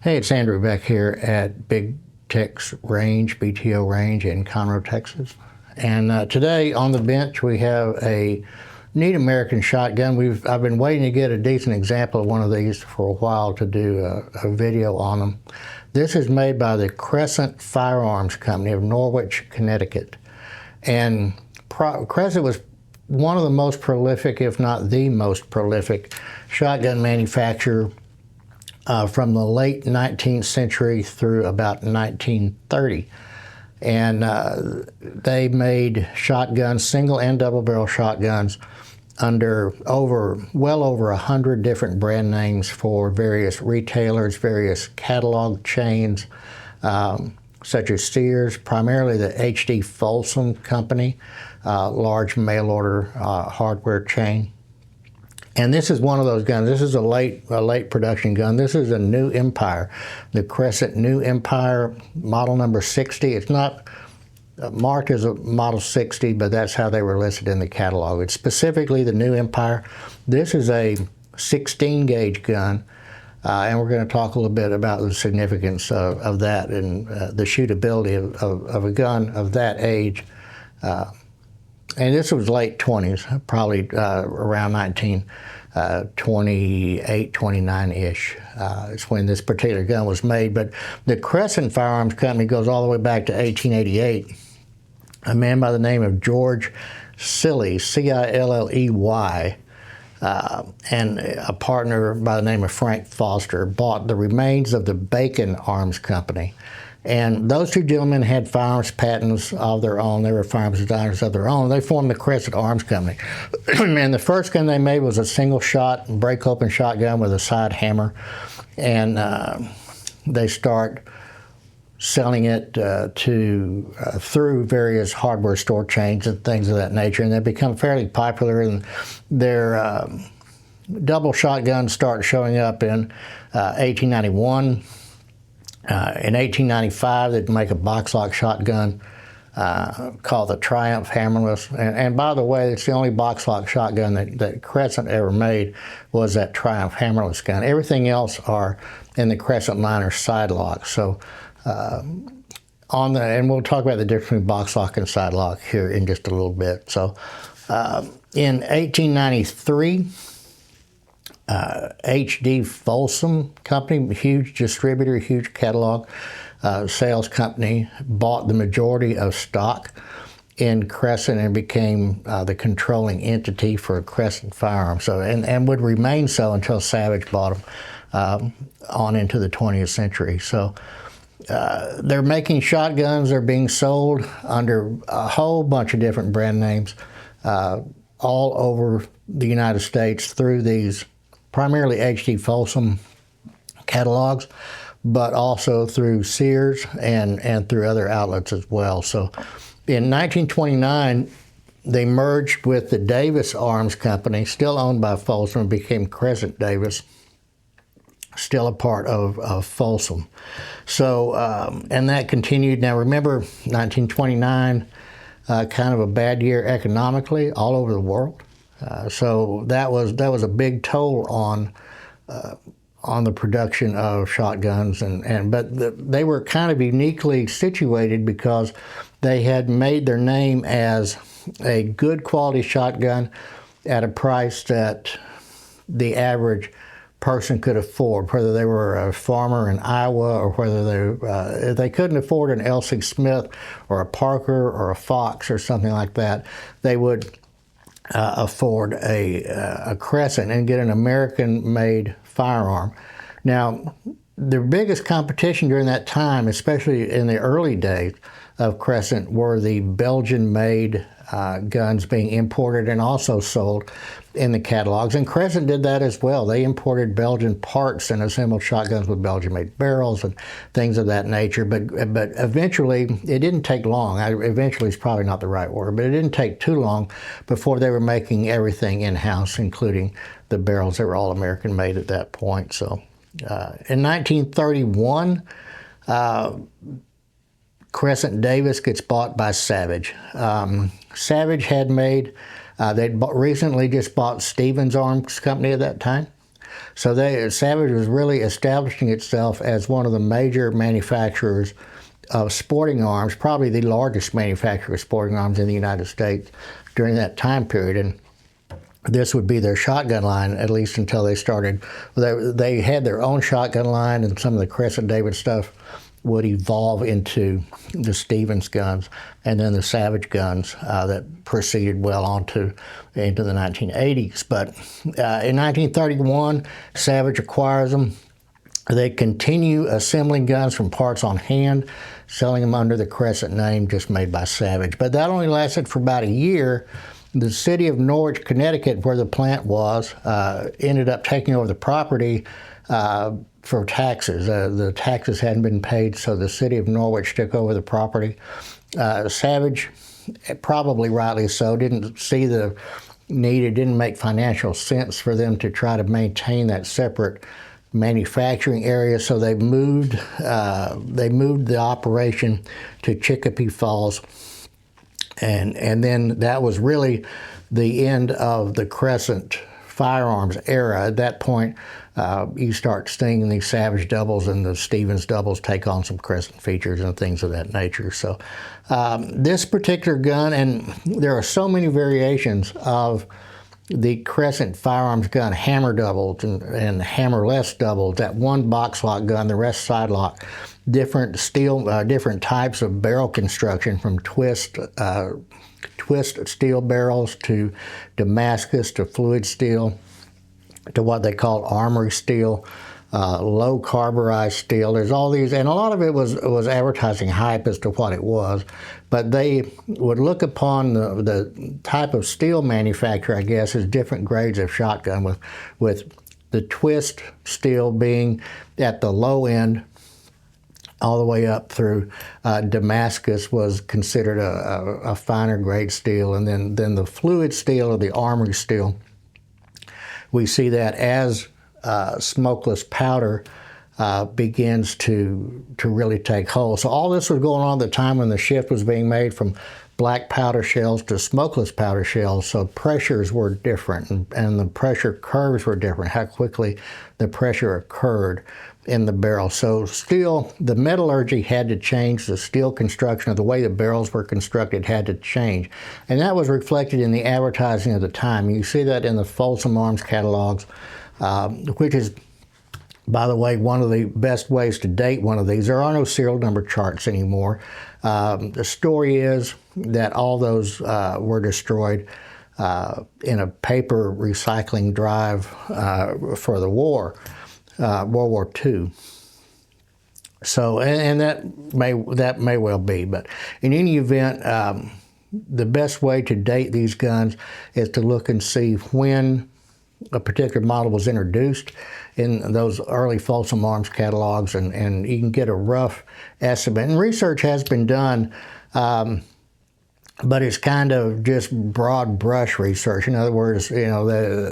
Hey, it's Andrew Beck here at Big Tex Range, BTO Range in Conroe, Texas. And today on the bench we have a neat American shotgun. I've been waiting to get a decent example of one of these for a while to do a video on them. This is made by the Crescent Firearms Company of Norwich, Connecticut. And Crescent was one of the most prolific, if not the most prolific, shotgun manufacturer from the late 19th century through about 1930. And they made shotguns, single and double barrel shotguns, under well over 100 different brand names for various retailers, various catalog chains, such as Sears, primarily the H.D. Folsom Company, large mail order hardware chain. And this is one of those guns. This is a late production gun. This is a New Empire, the Crescent New Empire, model number 60. It's not marked as a model 60, but that's how they were listed in the catalog. It's specifically the New Empire. This is a 16 gauge gun, and we're going to talk a little bit about the significance of that and the shootability of a gun of that age. And this was late 20s, probably around 1928, 29-ish. It's when this particular gun was made. But the Crescent Firearms Company goes all the way back to 1888. A man by the name of George Cilley, C-I-L-L-E-Y, and a partner by the name of Frank Foster bought the remains of the Bacon Arms Company. And those two gentlemen had firearms patents of their own. They were firearms designers of their own. They formed the Crescent Arms Company. And the first gun they made was a single shot, break open shotgun with a side hammer. And they start selling it through various hardware store chains and things of that nature. And they become fairly popular. And their double shotguns start showing up in 1891. In 1895, they'd make a box-lock shotgun called the Triumph Hammerless. And by the way, it's the only box-lock shotgun that Crescent ever made was that Triumph Hammerless gun. Everything else are in the Crescent line are side locks. So and we'll talk about the difference between box lock and side lock here in just a little bit. So in 1893, H.D. Folsom Company, huge distributor, huge catalog sales company, bought the majority of stock in Crescent and became the controlling entity for Crescent Firearms. So and would remain so until Savage bought them on into the 20th century. So they're making shotguns. They're being sold under a whole bunch of different brand names all over the United States through these primarily H.D. Folsom catalogs, but also through Sears and through other outlets as well. So in 1929, they merged with the Davis Arms Company, still owned by Folsom, and became Crescent Davis, still a part of Folsom. So, and that continued. Now remember, 1929, kind of a bad year economically all over the world. So that was a big toll on the production of shotguns, but they were kind of uniquely situated because they had made their name as a good quality shotgun at a price that the average person could afford, whether they were a farmer in Iowa or whether if they couldn't afford an L.C. Smith or a Parker or a Fox or something like that, they would afford a Crescent and get an American-made firearm. Now, the biggest competition during that time, especially in the early days of Crescent, were the Belgian-made guns being imported and also sold in the catalogs. And Crescent did that as well. They imported Belgian parts and assembled shotguns with Belgian-made barrels and things of that nature. But eventually, it didn't take long. Eventually is probably not the right word, but it didn't take too long before they were making everything in-house, including the barrels that were all American-made at that point. So in 1931, Crescent Davis gets bought by Savage. Savage had made, they'd recently just bought Stevens Arms Company at that time. So Savage was really establishing itself as one of the major manufacturers of sporting arms, probably the largest manufacturer of sporting arms in the United States during that time period. And this would be their shotgun line, at least until they started. They had their own shotgun line, and some of the Crescent David stuff would evolve into the Stevens guns and then the Savage guns that proceeded well into the 1980s. But in 1931, Savage acquires them. They continue assembling guns from parts on hand, selling them under the Crescent name, just made by Savage. But that only lasted for about a year. The city of Norwich, Connecticut, where the plant was, ended up taking over the property for taxes. The taxes hadn't been paid, so the city of Norwich took over the property. Savage, probably rightly so, didn't see the need. It didn't make financial sense for them to try to maintain that separate manufacturing area, so they moved the operation to Chicopee Falls, and then that was really the end of the Crescent Firearms era. At that point, you start seeing these Savage doubles and the Stevens doubles take on some Crescent features and things of that nature. So this particular gun, and there are so many variations of the Crescent Firearms gun, hammer doubles and hammerless doubles, that one box lock gun, the rest side lock, different steel, different types of barrel construction, from twist steel barrels to Damascus to fluid steel to what they call armory steel, low carburized steel. There's all these, and a lot of it was advertising hype as to what it was, but they would look upon the type of steel manufacturer, I guess, as different grades of shotgun, with the twist steel being at the low end all the way up through Damascus was considered a finer grade steel, and then the fluid steel or the armory steel, we see that as smokeless powder begins to really take hold. So all this was going on at the time when the shift was being made from black powder shells to smokeless powder shells. So pressures were different, and the pressure curves were different, how quickly the pressure occurred in the barrel. So steel, the metallurgy had to change, the steel construction of the way the barrels were constructed had to change. And that was reflected in the advertising of the time. You see that in the Folsom Arms catalogs, which is, by the way, one of the best ways to date one of these. There are no serial number charts anymore. The story is that all those were destroyed in a paper recycling drive for the war, World War II. So, and that may well be, but in any event, the best way to date these guns is to look and see when a particular model was introduced in those early Folsom Arms catalogs, and you can get a rough estimate. And research has been done, but it's kind of just broad brush research. In other words, you know,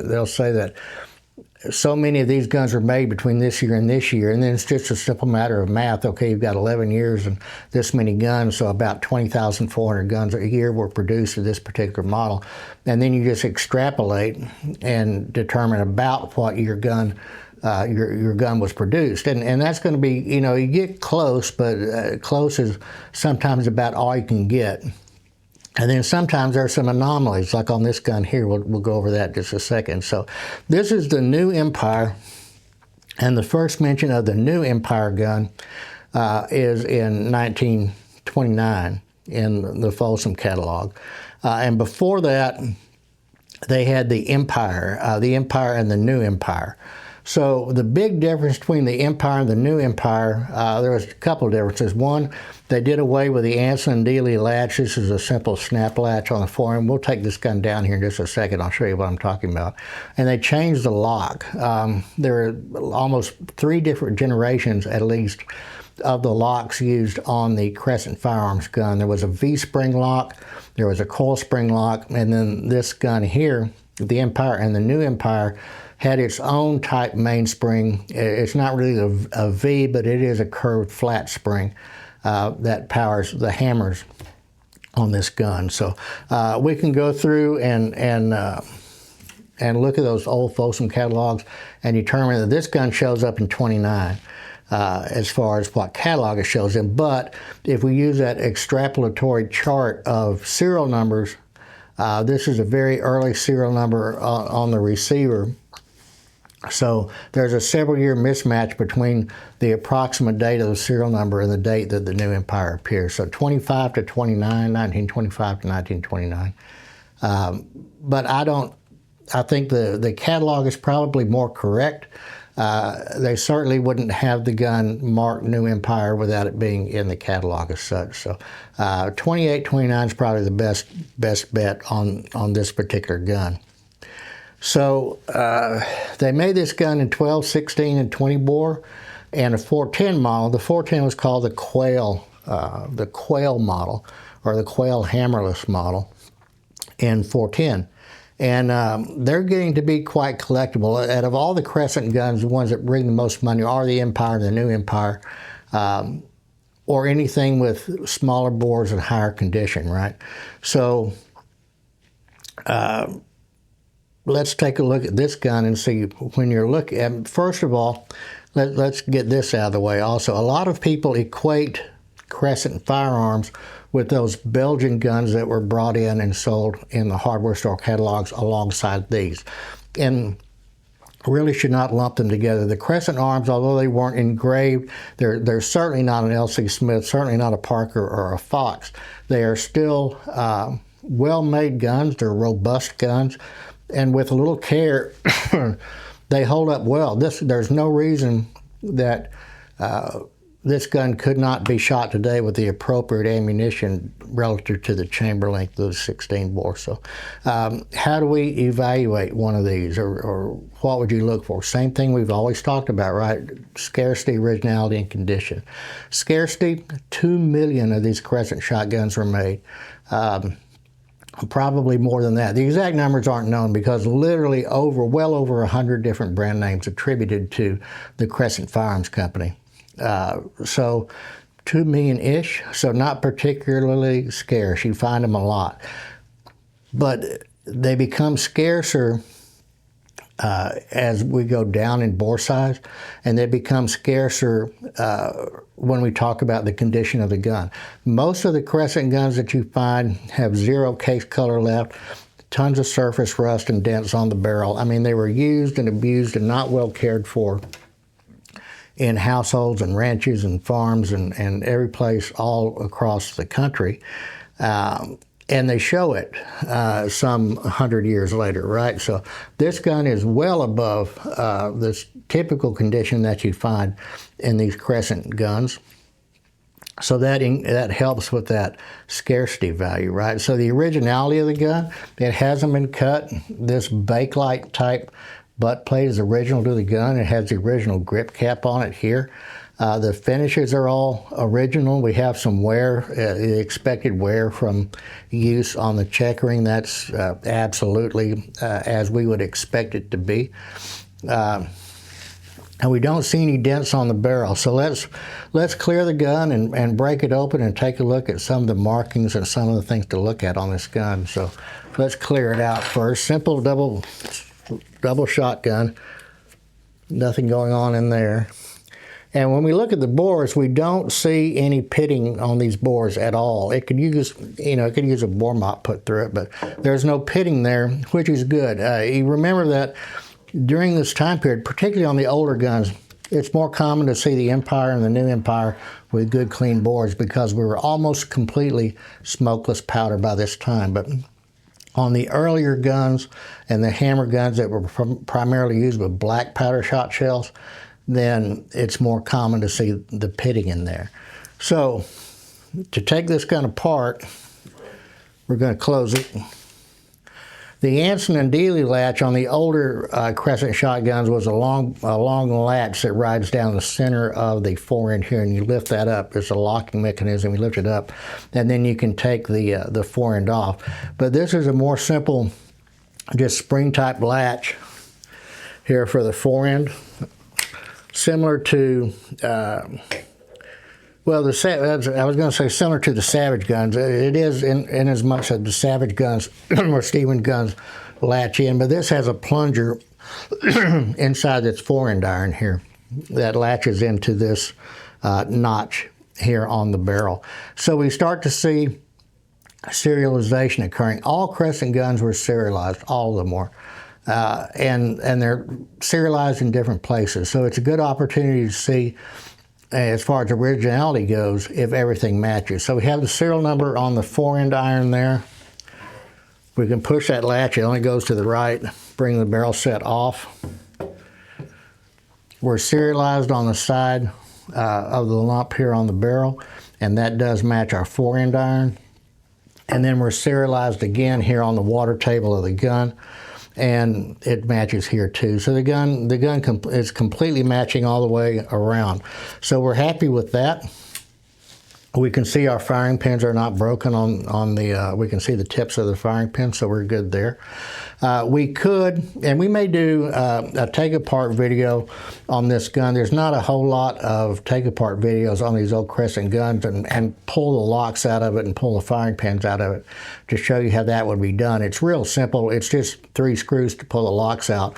they'll say that so many of these guns were made between this year, and then it's just a simple matter of math. Okay, you've got 11 years and this many guns, so about 20,400 guns a year were produced of this particular model. And then you just extrapolate and determine about what your gun was produced. And that's going to be, you know, you get close, but close is sometimes about all you can get. And then sometimes there are some anomalies, like on this gun here. We'll go over that in just a second. So this is the New Empire, and the first mention of the New Empire gun is in 1929 in the Folsom catalog. And before that, they had the Empire and the New Empire. So the big difference between the Empire and the New Empire, there was a couple of differences. One, they did away with the Anson and Dealey latch. This is a simple snap latch on the forend. We'll take this gun down here in just a second. I'll show you what I'm talking about. And they changed the lock. There are almost 3 different generations, at least, of the locks used on the Crescent Firearms gun. There was a V-spring lock, there was a coil spring lock, and then this gun here, the Empire and the New Empire, had its own type mainspring. It's not really a V, but it is a curved flat spring that powers the hammers on this gun. So we can go through and and look at those old Folsom catalogs and determine that this gun shows up in 29 as far as what catalog it shows in. But if we use that extrapolatory chart of serial numbers, this is a very early serial number on the receiver. So there's a several-year mismatch between the approximate date of the serial number and the date that the new Empire appears. So 25 to 29, 1925 to 1929. But I think the catalog is probably more correct. They certainly wouldn't have the gun marked New Empire without it being in the catalog as such. So 28, 29 is probably the best bet on this particular gun. So they made this gun in 12, 16, and 20 bore, and a 410 model. The 410 was called the Quail model, or the Quail hammerless model in 410. And they're getting to be quite collectible. Out of all the Crescent guns, the ones that bring the most money are the Empire, the New Empire, or anything with smaller bores and higher condition, right? So let's take a look at this gun and see when you're looking at, first of all, let's get this out of the way also. A lot of people equate Crescent Firearms with those Belgian guns that were brought in and sold in the hardware store catalogs alongside these, and really should not lump them together. The Crescent arms, although they weren't engraved, they're certainly not an L.C. Smith, certainly not a Parker or a Fox. They are still well-made guns. They're robust guns, and with a little care, they hold up well. There's no reason that this gun could not be shot today with the appropriate ammunition relative to the chamber length of the 16 bore. So how do we evaluate one of these, or what would you look for? Same thing we've always talked about, right? Scarcity, originality, and condition. Scarcity, 2 million of these Crescent shotguns were made. Probably more than that. The exact numbers aren't known because literally well over 100 different brand names attributed to the Crescent Firearms Company. So 2 million-ish, so not particularly scarce. You find them a lot. But they become scarcer as we go down in bore size, and they become scarcer when we talk about the condition of the gun. Most of the Crescent guns that you find have zero case color left, tons of surface rust and dents on the barrel. I mean, they were used and abused and not well cared for in households and ranches and farms and every place all across the country. And they show it some 100 years later, right? So this gun is well above this typical condition that you find in these Crescent guns. So that helps with that scarcity value, right? So the originality of the gun, it hasn't been cut. This Bakelite type butt plate is original to the gun. It has the original grip cap on it here. The finishes are all original. We have some wear, the expected wear from use on the checkering. That's absolutely as we would expect it to be. And we don't see any dents on the barrel. So let's clear the gun and break it open and take a look at some of the markings and some of the things to look at on this gun. So let's clear it out first. Simple double shotgun. Nothing going on in there. And when we look at the bores, we don't see any pitting on these bores at all. It could use, a bore mop put through it, but there's no pitting there, which is good. You remember that during this time period, particularly on the older guns, it's more common to see the Empire and the New Empire with good, clean bores because we were almost completely smokeless powder by this time. But on the earlier guns and the hammer guns that were primarily used with black powder shot shells, then it's more common to see the pitting in there. So to take this gun apart, we're going to close it. The Anson and Dealey latch on the older Crescent shotguns was a long latch that rides down the center of the forend here, and you lift that up. It's a locking mechanism. You lift it up, and then you can take the forend off. But this is a more simple, just spring-type latch here for the forend, similar to well, I was going to say similar to the Savage guns. It is in as much as the Savage guns or Stevens guns latch in, but this has a plunger inside that's fore-end iron here that latches into this notch here on the barrel. So we start to see serialization occurring. All Crescent guns were serialized, all of them were. And they're serialized in different places. So it's a good opportunity to see, as far as originality goes, if everything matches. So we have the serial number on the fore-end iron there. We can push that latch, it only goes to the right, bring the barrel set off. We're serialized on the side of the lump here on the barrel, and that does match our fore-end iron. And then we're serialized again here on the water table of the gun, and it matches here too. So the gun is completely matching all the way around. So we're happy with that. We can see our firing pins are not broken on the, we can see the tips of the firing pins, so we're good there. We could, and we may do a take-apart video on this gun. There's not a whole lot of take-apart videos on these old Crescent guns, and pull the locks out of it and pull the firing pins out of it to show you how that would be done. It's real simple. It's just 3 screws to pull the locks out.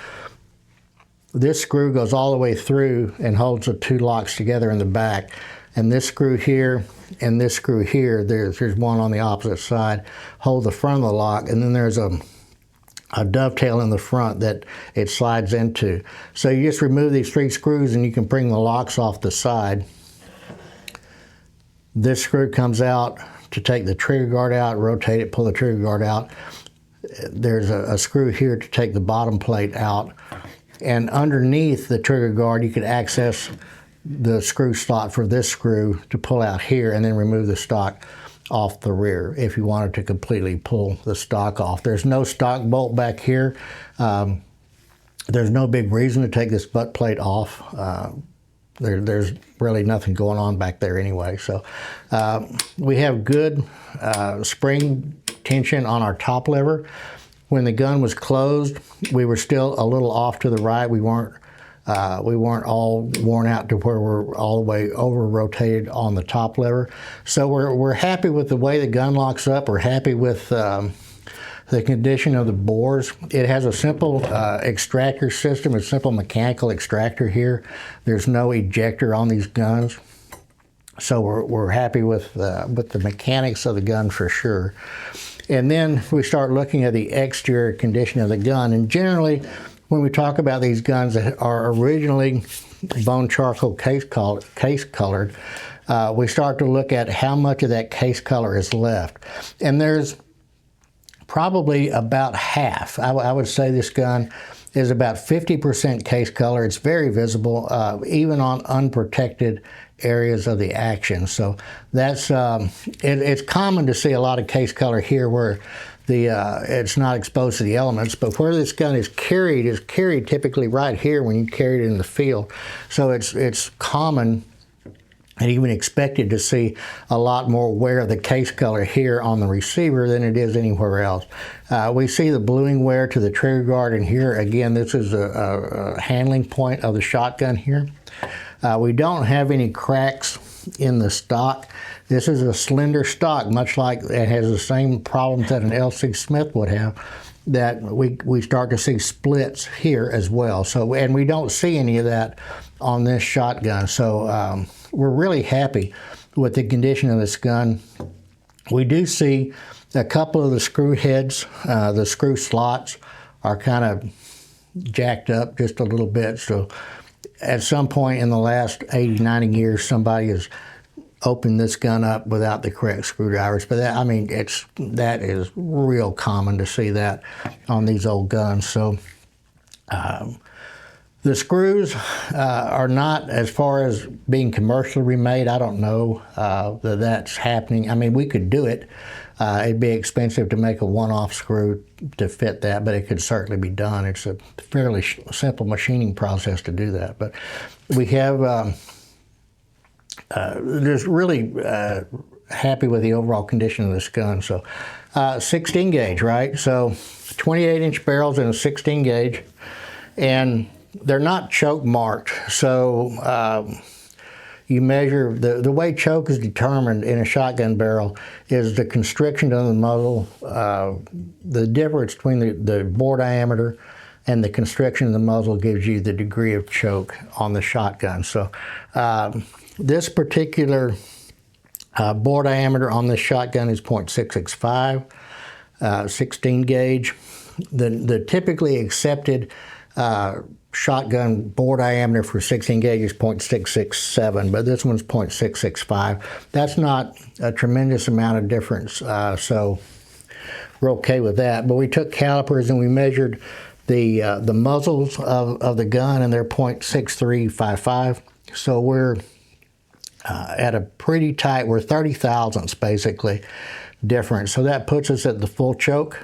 This screw goes all the way through and holds the 2 locks together in the back. And this screw here and this screw here, there's one on the opposite side, hold the front of the lock, and then there's a dovetail in the front that it slides into. So you just remove these 3 screws and you can bring the locks off the side. This screw comes out to take the trigger guard out, rotate it, pull the trigger guard out. There's a screw here to take the bottom plate out. And underneath the trigger guard, you can access the screw slot for this screw to pull out here, and then remove the stock off the rear if you wanted to completely pull the stock off. There's no stock bolt back here. There's no big reason to take this butt plate off. There's really nothing going on back there anyway. So we have good spring tension on our top lever. When the gun was closed, we were still a little off to the right. We weren't all worn out to where we're all the way over rotated on the top lever. So we're happy with the way the gun locks up. We're happy with the condition of the bores. It has a simple extractor system, a simple mechanical extractor here. There's no ejector on these guns. So we're happy with the mechanics of the gun for sure. And then we start looking at the exterior condition of the gun. And generally, when we talk about these guns that are originally bone charcoal case colored, we start to look at how much of that case color is left. And there's probably about half. I would say this gun is about 50% case color. It's very visible, even on unprotected areas of the action. So that's it's common to see a lot of case color here where it's not exposed to the elements, but where this gun is carried typically right here when you carry it in the field. So it's common and even expected to see a lot more wear of the case color here on the receiver than it is anywhere else. We see the bluing wear to the trigger guard, and here again, this is a handling point of the shotgun here. We don't have any cracks in the stock. This is a slender stock, much like it has the same problems that an L.C. Smith would have, that we start to see splits here as well. So, and we don't see any of that on this shotgun. So we're really happy with the condition of this gun. We do see a couple of the screw heads, the screw slots are kind of jacked up just a little bit. So at some point in the last 80, 90 years, somebody has opened this gun up without the correct screwdrivers. But that, I mean, that is real common to see that on these old guns. So the screws are not, as far as being commercially remade, I don't know that that's happening. I mean, we could do it. It'd be expensive to make a one-off screw to fit that, but it could certainly be done. It's a fairly simple machining process to do that. But we have just really happy with the overall condition of this gun. So 16 gauge, right? So 28-inch barrels and a 16 gauge, and they're not choke marked. So you measure, the way choke is determined in a shotgun barrel is the constriction of the muzzle, the difference between the bore diameter and the constriction of the muzzle gives you the degree of choke on the shotgun. So this particular bore diameter on this shotgun is .665, 16 gauge. The typically accepted shotgun bore diameter for 16 gauge is .667, but this one's .665. That's not a tremendous amount of difference, so we're okay with that. But we took calipers and we measured the muzzles of the gun, and they're .6355. So we're at a pretty tight, we're 30 thousandths basically difference. So that puts us at the full choke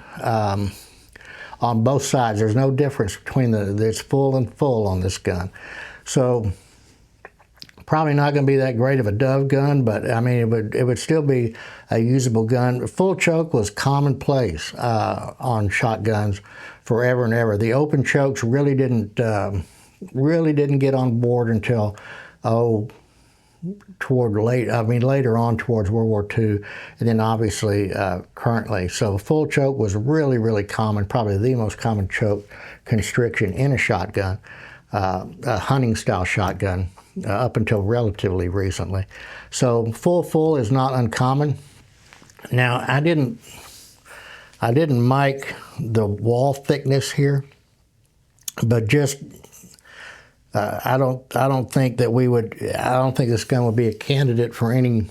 on both sides. There's no difference between it's full and full on this gun. So probably not going to be that great of a dove gun, but I mean it would still be a usable gun. Full choke was commonplace on shotguns forever and ever. The open chokes really didn't get on board until later on towards World War II, and then obviously currently. So full choke was really, really common, probably the most common choke constriction in a shotgun, a hunting style shotgun, up until relatively recently. So full is not uncommon. Now I didn't mic the wall thickness here, but just I don't think this gun would be a candidate for any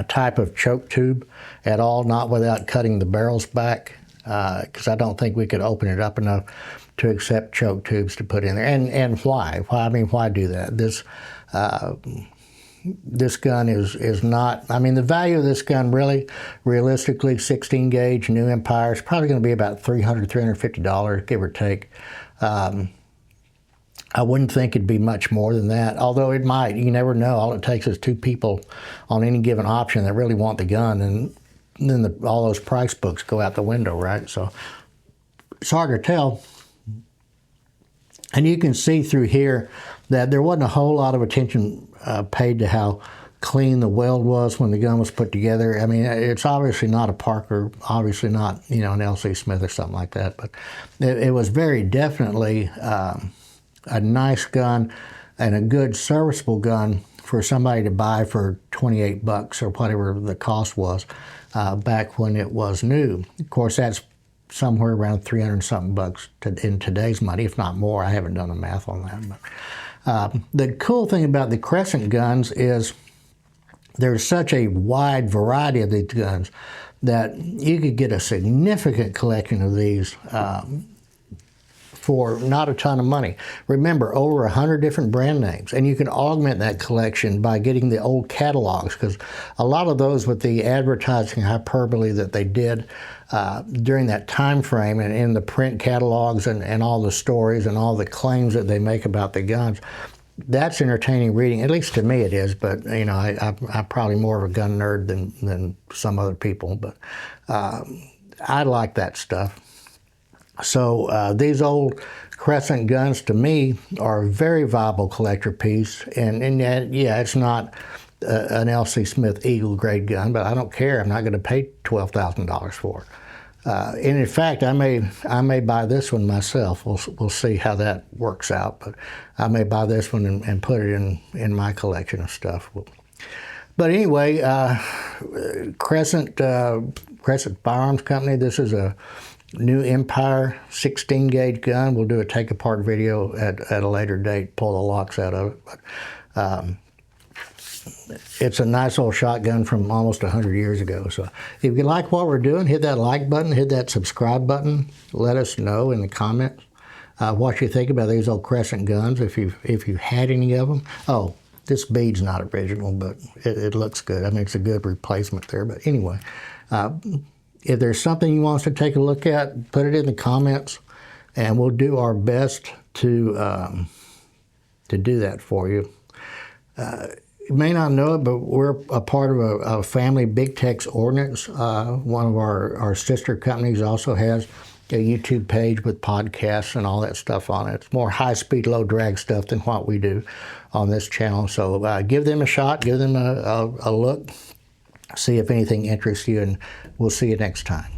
type of choke tube at all, not without cutting the barrels back, because I don't think we could open it up enough to accept choke tubes to put in there. And why? I mean, why do that? This gun is not, I mean, the value of this gun really, realistically, 16 gauge New Empire is probably going to be about $300, $350, give or take. I wouldn't think it'd be much more than that, although it might. You never know. All it takes is two people on any given option that really want the gun, and then all those price books go out the window, right? So it's hard to tell. And you can see through here that there wasn't a whole lot of attention paid to how clean the weld was when the gun was put together. I mean, it's obviously not a Parker, obviously not, an L.C. Smith or something like that, but it was very definitely a nice gun and a good serviceable gun for somebody to buy for 28 bucks or whatever the cost was back when it was new. Of course, that's somewhere around 300 something bucks in today's money, if not more. I haven't done the math on that. But the cool thing about the Crescent guns is there's such a wide variety of these guns that you could get a significant collection of these for not a ton of money. Remember, over 100 different brand names, and you can augment that collection by getting the old catalogs, because a lot of those, with the advertising hyperbole that they did during that time frame, and in the print catalogs and all the stories and all the claims that they make about the guns, that's entertaining reading. At least to me it is, but I'm probably more of a gun nerd than some other people, but I like that stuff. So these old Crescent guns, to me, are a very viable collector piece. And yeah, it's not an L.C. Smith Eagle grade gun, but I don't care. I'm not going to pay $12,000 for it. And in fact, I may buy this one myself. We'll see how that works out. But I may buy this one and put it in my collection of stuff. But anyway, Crescent Firearms Company. This is a New Empire 16 gauge gun. We'll do a take apart video at a later date, pull the locks out of it. But it's a nice old shotgun from almost 100 years ago. So if you like what we're doing, hit that like button, hit that subscribe button. Let us know in the comments what you think about these old Crescent guns, if you've had any of them. Oh, this bead's not original, but it looks good. I mean, it's a good replacement there. But anyway, if there's something you want us to take a look at, put it in the comments, and we'll do our best to do that for you. You may not know it, but we're a part of a family, Big Tex Ordnance. One of our sister companies also has a YouTube page with podcasts and all that stuff on it. It's more high-speed, low-drag stuff than what we do on this channel. So give them a shot, give them a look, see if anything interests you, and we'll see you next time.